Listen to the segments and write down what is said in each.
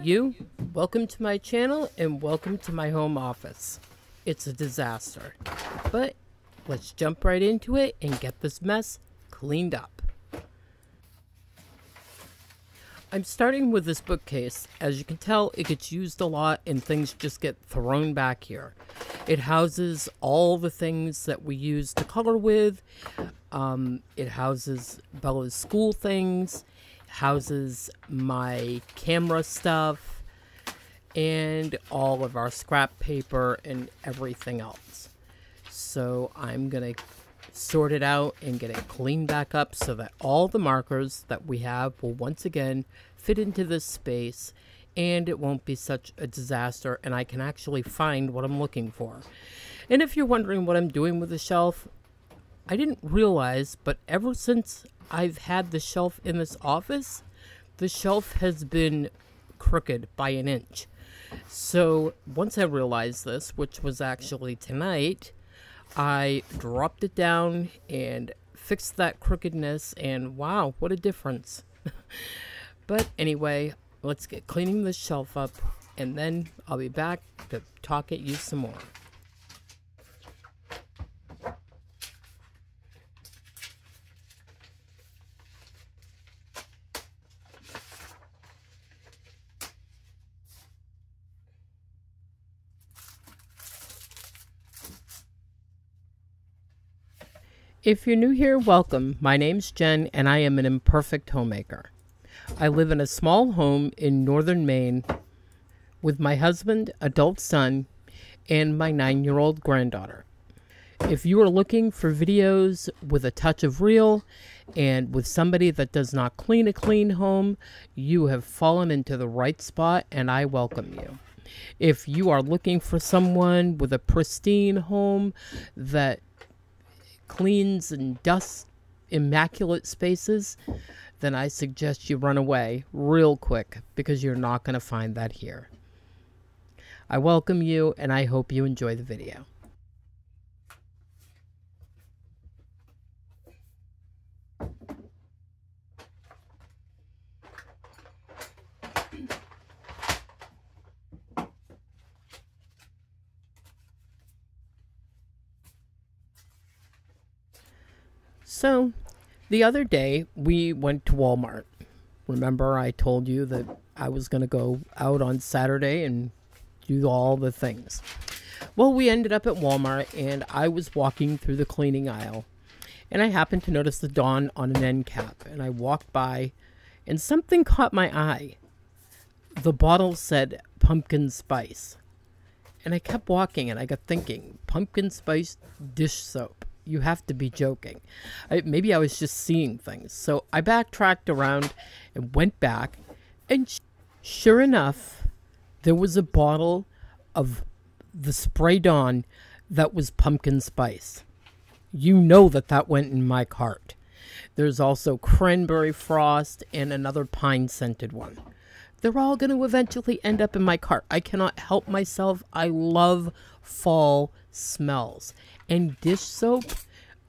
you, welcome to my channel and welcome to my home office. It's a disaster, but let's jump right into it and get this mess cleaned up. I'm starting with this bookcase. As you can tell, it gets used a lot and things just get thrown back here. It houses all the things that we use to color with. It houses Bella's school things, houses my camera stuff, and all of our scrap paper and everything else. So I'm gonna sort it out and get it cleaned back up so that all the markers that we have will once again fit into this space and it won't be such a disaster and I can actually find what I'm looking for. And if you're wondering what I'm doing with the shelf, I didn't realize, but ever since I've had the shelf in this office, the shelf has been crooked by an inch. So once I realized this, which was actually tonight, I dropped it down and fixed that crookedness, and wow, what a difference. But anyway, let's get cleaning this shelf up, and then I'll be back to talk at you some more. If you're new here, welcome. My name's Jen, and I am an imperfect homemaker. I live in a small home in northern Maine with my husband, adult son, and my 9-year-old granddaughter. If you are looking for videos with a touch of real and with somebody that does not clean a clean home, you have fallen into the right spot, and I welcome you. If you are looking for someone with a pristine home that cleans and dusts immaculate spaces, then I suggest you run away real quick because you're not going to find that here. I welcome you and I hope you enjoy the video. So, the other day, we went to Walmart. Remember, I told you that I was going to go out on Saturday and do all the things. Well, we ended up at Walmart, and I was walking through the cleaning aisle, and I happened to notice the Dawn on an end cap, and I walked by, and something caught my eye. The bottle said pumpkin spice, and I kept walking, and I got thinking, pumpkin spice dish soap. You have to be joking. Maybe I was just seeing things. So I backtracked around and went back. And sure enough, there was a bottle of the Spray Dawn that was pumpkin spice. You know that that went in my cart. There's also cranberry frost and another pine scented one. They're all going to eventually end up in my cart. I cannot help myself. I love fall smells. And dish soap,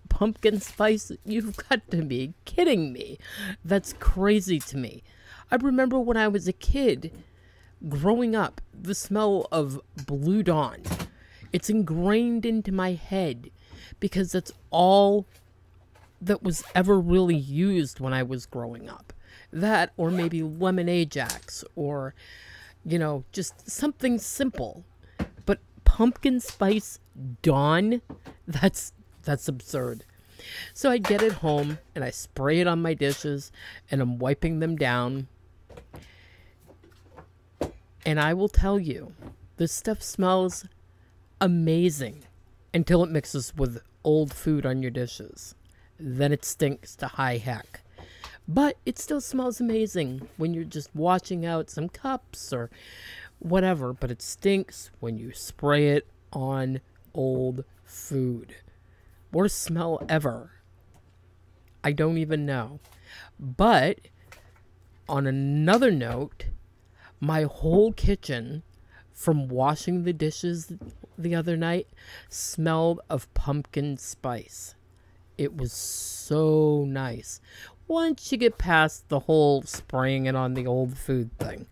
pumpkin spice, you've got to be kidding me. That's crazy to me. I remember when I was a kid, growing up, the smell of Blue Dawn. It's ingrained into my head because that's all that was ever really used when I was growing up. That, or maybe Lemon Ajax, or, you know, just something simple. But pumpkin spice Dawn, that's absurd. So I get it home and I spray it on my dishes and I'm wiping them down. And I will tell you, this stuff smells amazing until it mixes with old food on your dishes. Then it stinks to high heck. But it still smells amazing when you're just washing out some cups or whatever. But it stinks when you spray it on old food. Worst smell ever. I don't even know. But on another note, my whole kitchen, from washing the dishes the other night, smelled of pumpkin spice. It was so nice. once you get past the whole spraying it on the old food thing.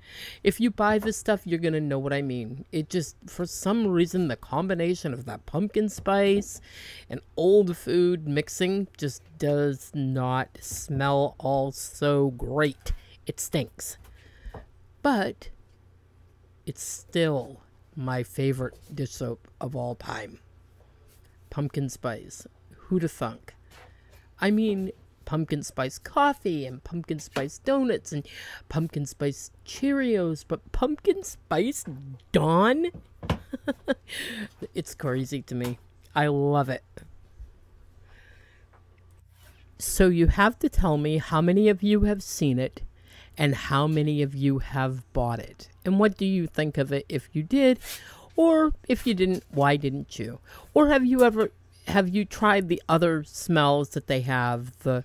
If you buy this stuff, you're going to know what I mean. It just, for some reason, the combination of that pumpkin spice and old food mixing just does not smell all so great. It stinks. But it's still my favorite dish soap of all time. Pumpkin spice. Who'da thunk? I mean, pumpkin spice coffee and pumpkin spice donuts and pumpkin spice Cheerios, but pumpkin spice Dawn? It's crazy to me. I love it. So you have to tell me how many of you have seen it and how many of you have bought it. And what do you think of it if you did? Or if you didn't, why didn't you? Or have you tried the other smells that they have, the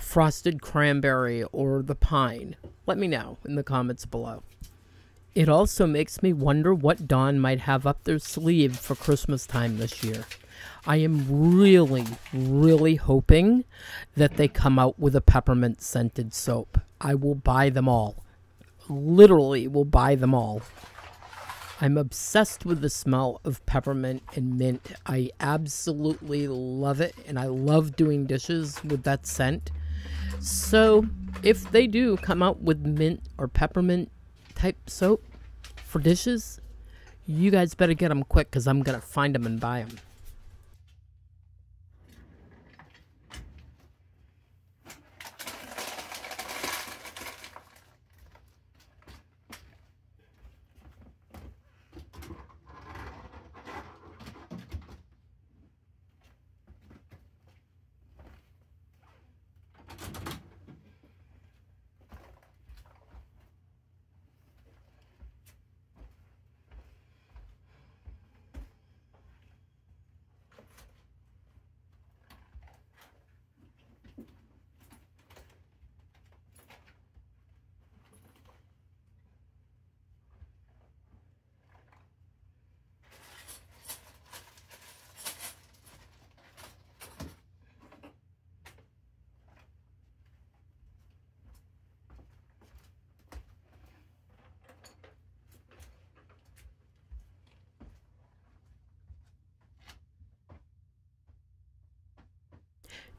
frosted cranberry or the pine? Let me know in the comments below. It also makes me wonder what Dawn might have up their sleeve for Christmas time this year. I am really, really hoping that they come out with a peppermint scented soap. I will buy them all. Literally will buy them all. I'm obsessed with the smell of peppermint and mint. I absolutely love it, and I love doing dishes with that scent. So if they do come out with mint or peppermint type soap for dishes, you guys better get them quick, because I'm going to find them and buy them.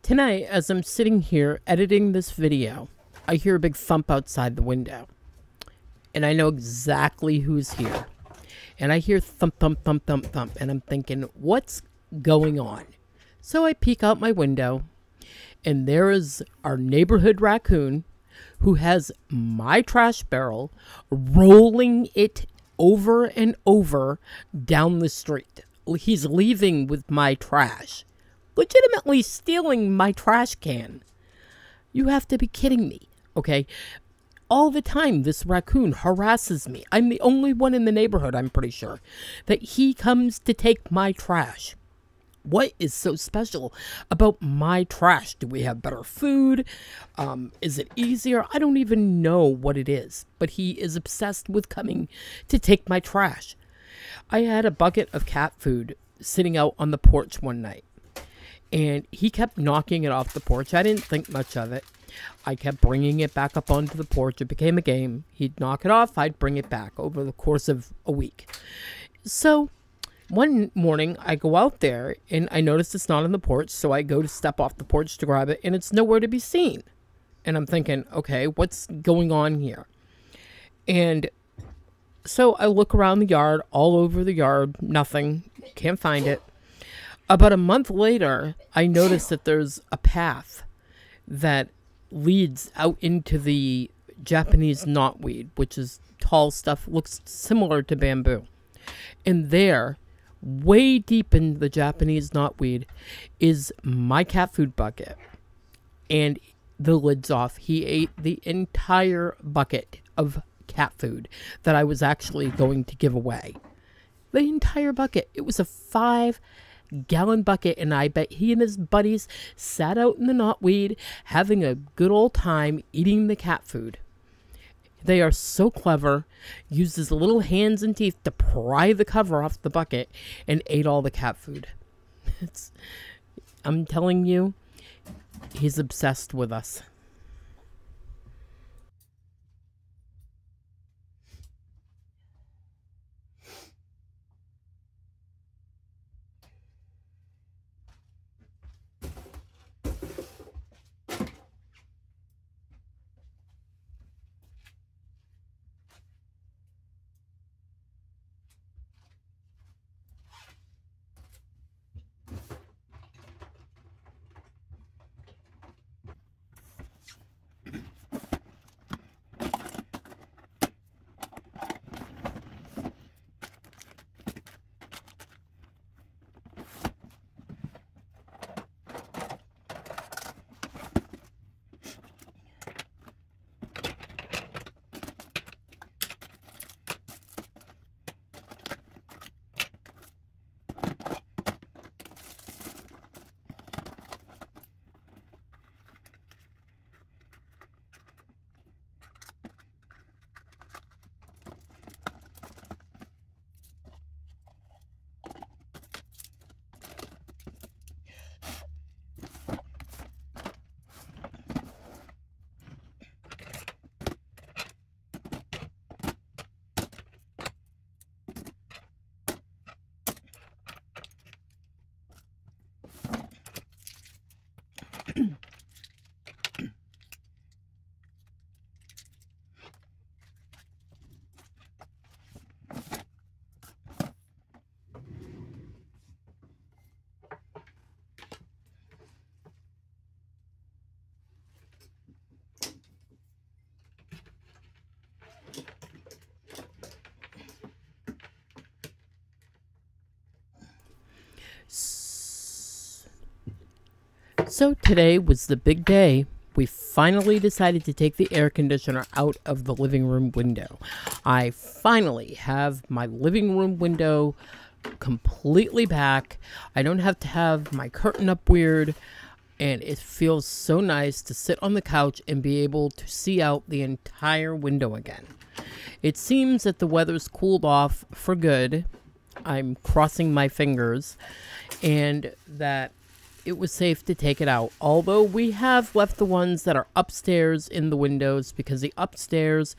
Tonight, as I'm sitting here editing this video, I hear a big thump outside the window. And I know exactly who's here. And I hear thump, thump, thump, thump, thump. And I'm thinking, what's going on? So I peek out my window, and there is our neighborhood raccoon who has my trash barrel rolling it over and over down the street. He's leaving with my trash. Legitimately stealing my trash can. You have to be kidding me, okay? All the time, this raccoon harasses me. I'm the only one in the neighborhood, I'm pretty sure, that he comes to take my trash. What is so special about my trash? Do we have better food? Is it easier? I don't even know what it is, but he is obsessed with coming to take my trash. I had a bucket of cat food sitting out on the porch one night. And he kept knocking it off the porch. I didn't think much of it. I kept bringing it back up onto the porch. It became a game. He'd knock it off. I'd bring it back over the course of a week. So one morning, I go out there, and I notice it's not on the porch. So I go to step off the porch to grab it, and it's nowhere to be seen. And I'm thinking, okay, what's going on here? And so I look around the yard, all over the yard, nothing. Can't find it. About a month later, I noticed that there's a path that leads out into the Japanese knotweed, which is tall stuff, looks similar to bamboo. And there, way deep in the Japanese knotweed, is my cat food bucket. And the lid's off. He ate the entire bucket of cat food that I was actually going to give away. The entire bucket. It was a 5-gallon bucket, and I bet he and his buddies sat out in the knotweed having a good old time eating the cat food. They are so clever, used his little hands and teeth to pry the cover off the bucket and ate all the cat food. I'm telling you, he's obsessed with us. So today was the big day. We finally decided to take the air conditioner out of the living room window. I finally have my living room window completely back. I don't have to have my curtain up weird. And it feels so nice to sit on the couch and be able to see out the entire window again. It seems that the weather's cooled off for good. I'm crossing my fingers. And that it was safe to take it out. Although we have left the ones that are upstairs in the windows because the upstairs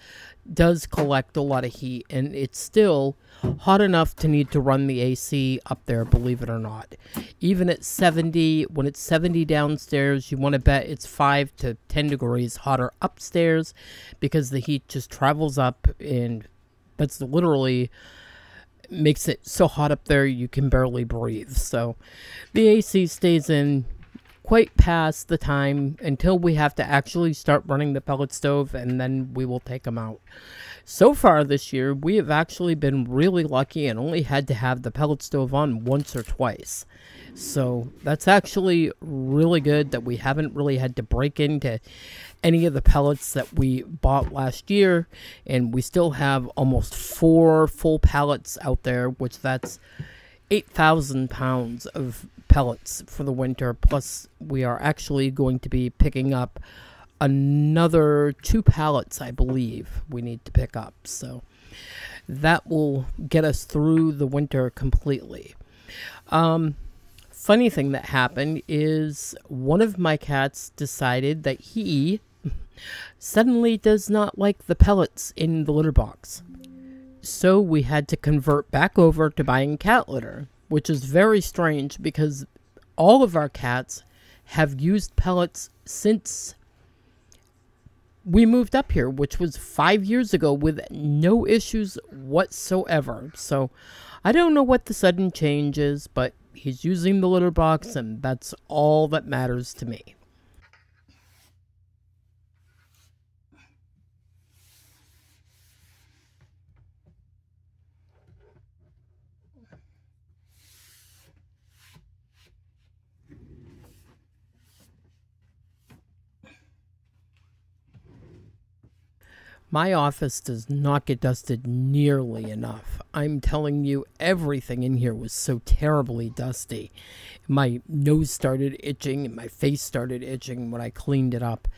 does collect a lot of heat and it's still hot enough to need to run the AC up there, believe it or not. Even at 70, when it's 70 downstairs, you want to bet it's 5 to 10 degrees hotter upstairs because the heat just travels up, and that's literally makes it so hot up there you can barely breathe. So the AC stays in quite past the time until we have to actually start running the pellet stove, and then we will take them out. So far this year, we have actually been really lucky and only had to have the pellet stove on once or twice. So that's actually really good that we haven't really had to break into any of the pellets that we bought last year. And we still have almost 4 full pallets out there, which that's 8,000 pounds of pellets for the winter. Plus, we are actually going to be picking up another 2 pallets, I believe, we need to pick up. So that will get us through the winter completely. Funny thing that happened is one of my cats decided that he suddenly does not like the pellets in the litter box. So we had to convert back over to buying cat litter, which is very strange because all of our cats have used pellets since we moved up here, which was 5 years ago, with no issues whatsoever. So I don't know what the sudden change is, but he's using the litter box, and that's all that matters to me. My office does not get dusted nearly enough. I'm telling you, everything in here was so terribly dusty. My nose started itching and my face started itching when I cleaned it up.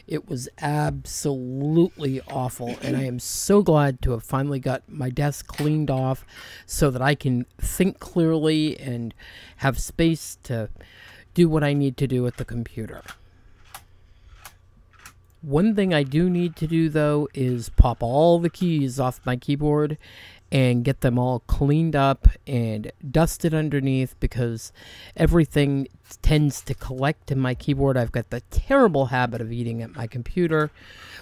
It was absolutely awful, and I am so glad to have finally got my desk cleaned off so that I can think clearly and have space to do what I need to do at the computer. One thing I do need to do, though, is pop all the keys off my keyboard and get them all cleaned up and dusted underneath, because everything tends to collect in my keyboard. I've got the terrible habit of eating at my computer,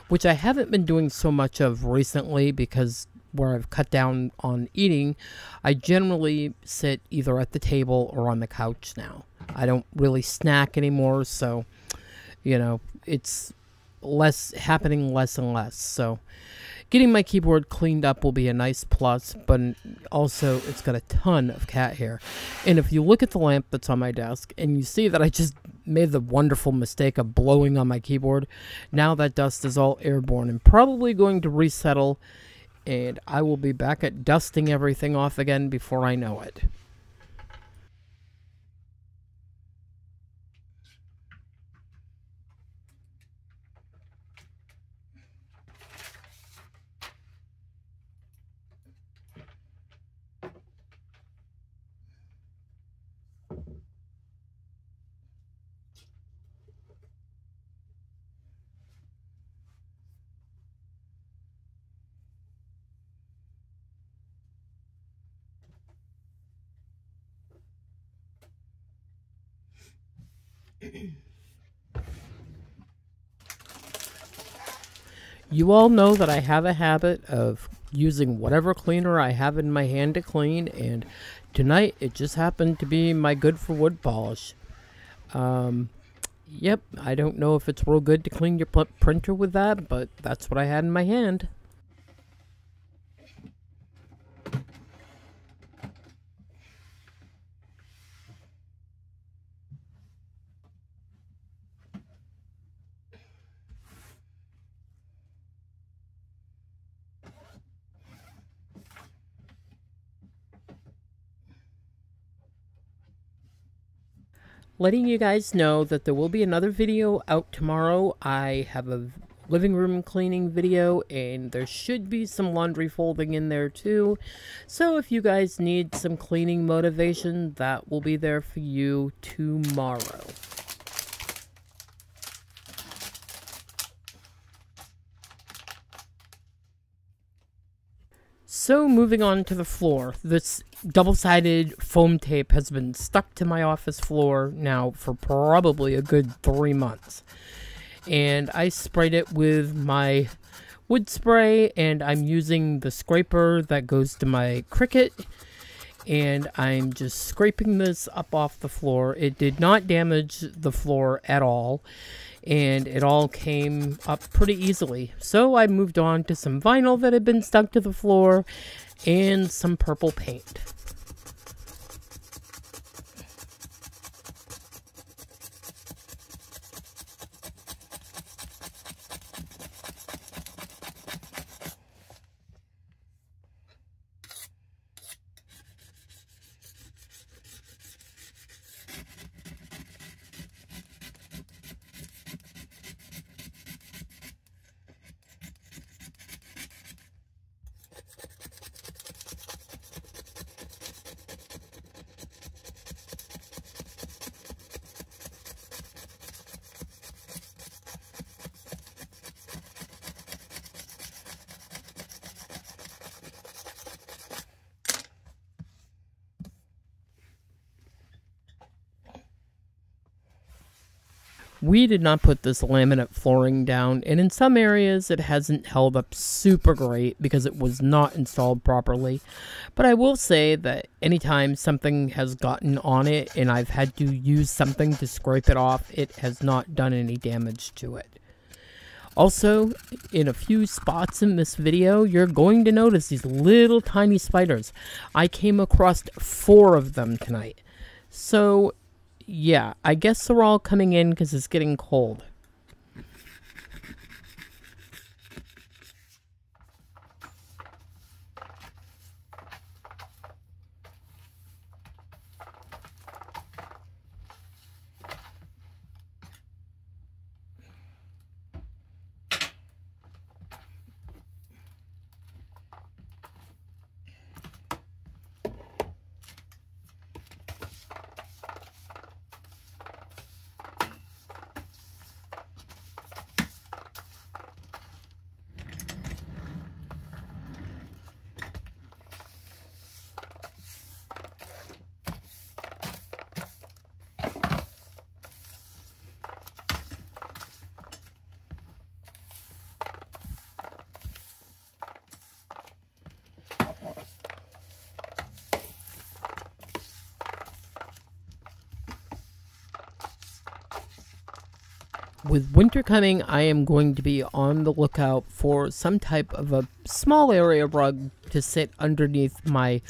which I haven't been doing so much of recently because where I've cut down on eating, I generally sit either at the table or on the couch now. I don't really snack anymore, so, it's happening less and less. So getting my keyboard cleaned up will be a nice plus, but also it's got a ton of cat hair. And if you look at the lamp that's on my desk and you see that I just made the wonderful mistake of blowing on my keyboard, now that dust is all airborne and probably going to resettle, and I will be back at dusting everything off again before I know it. You all know that I have a habit of using whatever cleaner I have in my hand to clean, and tonight it just happened to be my Good for Wood polish. Yep, I don't know if it's real good to clean your printer with that, but that's what I had in my hand. Letting you guys know that there will be another video out tomorrow. I have a living room cleaning video, and there should be some laundry folding in there too. So if you guys need some cleaning motivation, that will be there for you tomorrow. So moving on to the floor, this double-sided foam tape has been stuck to my office floor now for probably a good 3 months. And I sprayed it with my wood spray, and I'm using the scraper that goes to my Cricut, and I'm just scraping this up off the floor. It did not damage the floor at all, and it all came up pretty easily. So I moved on to some vinyl that had been stuck to the floor and some purple paint. We did not put this laminate flooring down, and in some areas it hasn't held up super great because it was not installed properly. But I will say that anytime something has gotten on it and I've had to use something to scrape it off, it has not done any damage to it. Also, in a few spots in this video, you're going to notice these little tiny spiders. I came across 4 of them tonight. So yeah, I guess they're all coming in because it's getting cold. With winter coming, I am going to be on the lookout for some type of a small area rug to sit underneath my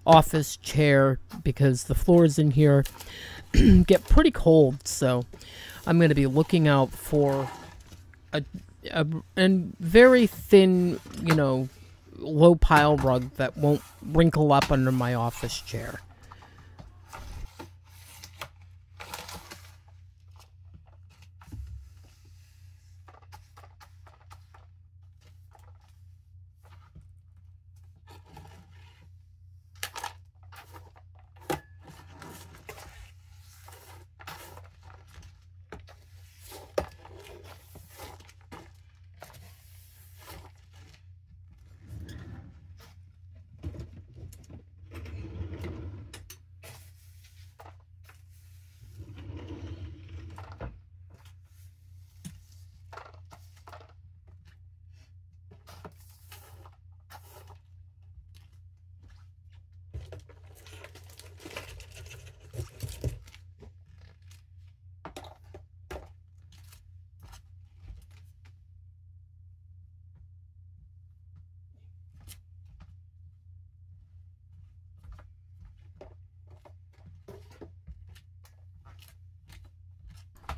office chair because the floors in here get pretty cold. So I'm going to be looking out for a very thin, low pile rug that won't wrinkle up under my office chair.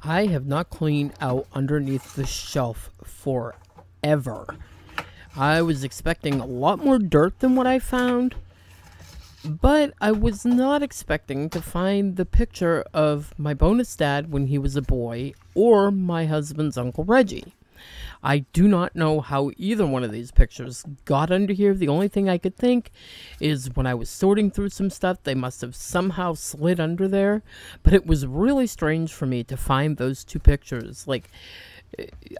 I have not cleaned out underneath the shelf forever. I was expecting a lot more dirt than what I found, but I was not expecting to find the picture of my bonus dad when he was a boy or my husband's Uncle Reggie. I do not know how either one of these pictures got under here. The only thing I could think is when I was sorting through some stuff, they must have somehow slid under there. But it was really strange for me to find those two pictures. Like,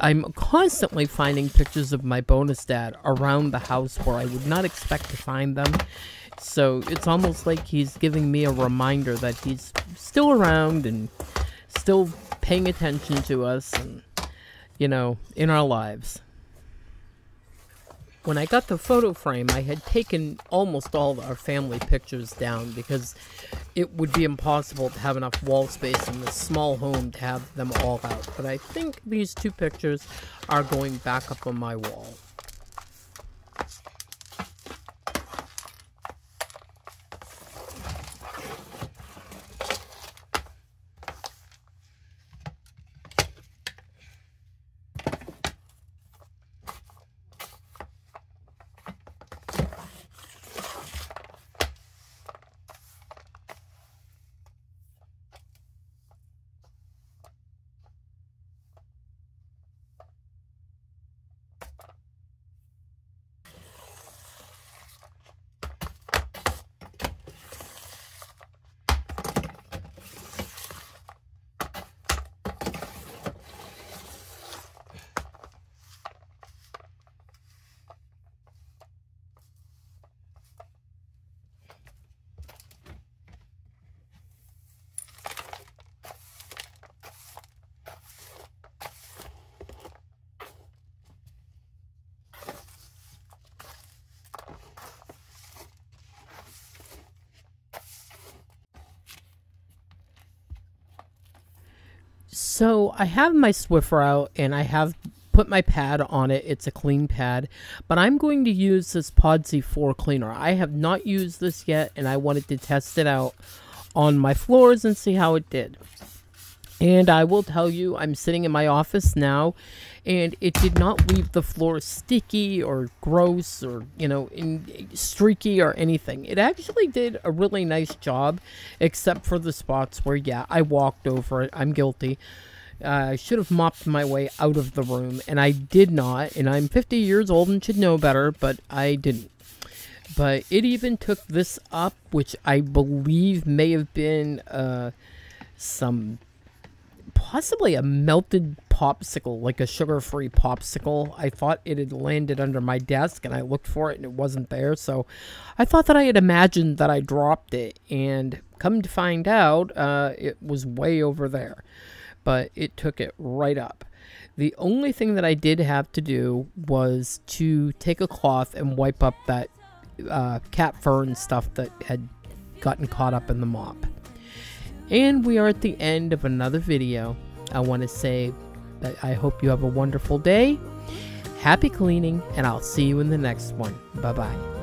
I'm constantly finding pictures of my bonus dad around the house where I would not expect to find them. So it's almost like he's giving me a reminder that he's still around and still paying attention to us and, you know, in our lives. When I got the photo frame, I had taken almost all of our family pictures down because it would be impossible to have enough wall space in this small home to have them all out. But I think these two pictures are going back up on my wall. So I have my Swiffer out and I have put my pad on it. It's a clean pad, but I'm going to use this Podsy 4 cleaner. I have not used this yet and I wanted to test it out on my floors and see how it did. And I will tell you, I'm sitting in my office now and it did not leave the floor sticky or gross or, you know, streaky or anything. It actually did a really nice job, except for the spots where, yeah, I walked over it. I'm guilty. I should have mopped my way out of the room, and I did not. And I'm 50 years old and should know better, but I didn't. But it even took this up, which I believe may have been possibly a melted popsicle, like a sugar-free popsicle. I thought it had landed under my desk and I looked for it and it wasn't there, so I thought that I had imagined that I dropped it, and come to find out it was way over there, but it took it right up. The only thing that I did have to do was to take a cloth and wipe up that cat fur and stuff that had gotten caught up in the mop. And we are at the end of another video. I want to say that I hope you have a wonderful day. Happy cleaning, and I'll see you in the next one. Bye-bye.